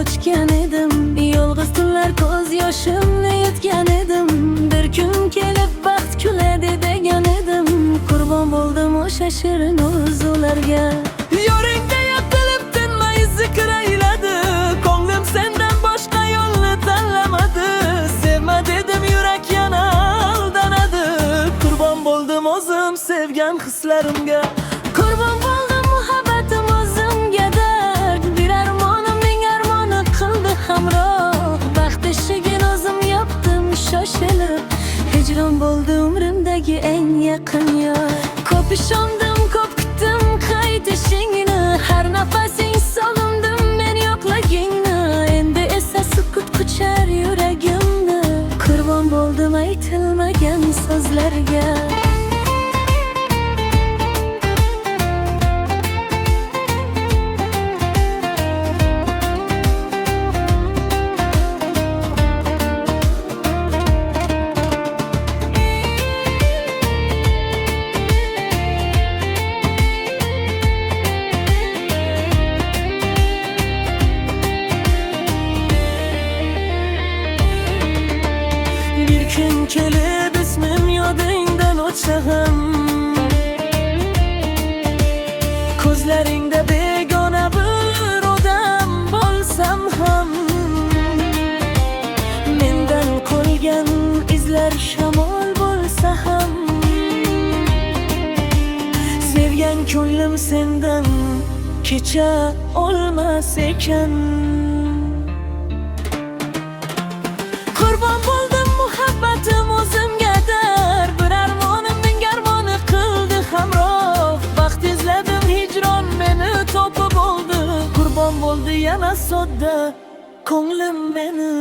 ochgan edim, yolg'iz tunlar ko'z yoshimni yutgan edim. Bir kun kelib baxt kuladi degan edim, qurbon bo'ldim o'sha shirin orzularga. Yo'ringda yoqilib tinmay zikr ayladi, ko'nglim sendan boshqa yo'lni tanlamadi. Sevma dedim, yurak yana aldanadi, qurbon bo'ldim o'zim sevgan hislarimga. Qurbon bo'ldim muhabbatim o'zimga dard, bir armonim ming armoni qildi hamroh. Baxt eshigini o'zim yopdim shoshilib, hijron bo'ldi umrimdagi eng yaqin yor. Ko'p ishondim, ko'p kutdim qaytishingni, har nafasing sog'indim men yo'qligingni. Endi esa sukut quchar yuragimni, qurbon bo'ldim aytilmagan so'zlarga. Kun kelib ismim yodingdan o'tsa ham, ko'zlaringda begona bir odam bo'lsam ham, mendan qolgan izlar shamol bo'lsa ham, sevgan ko'nglim sendan kecha olmas ekan. Qurbon bo'ldim muhabbatim o'zimga dar, bir armonim ming armoni qildi hamroh. Baxt izladim, hijron meni topib oldi, qurbon bo'ldi yana sodda ko'nglim meni.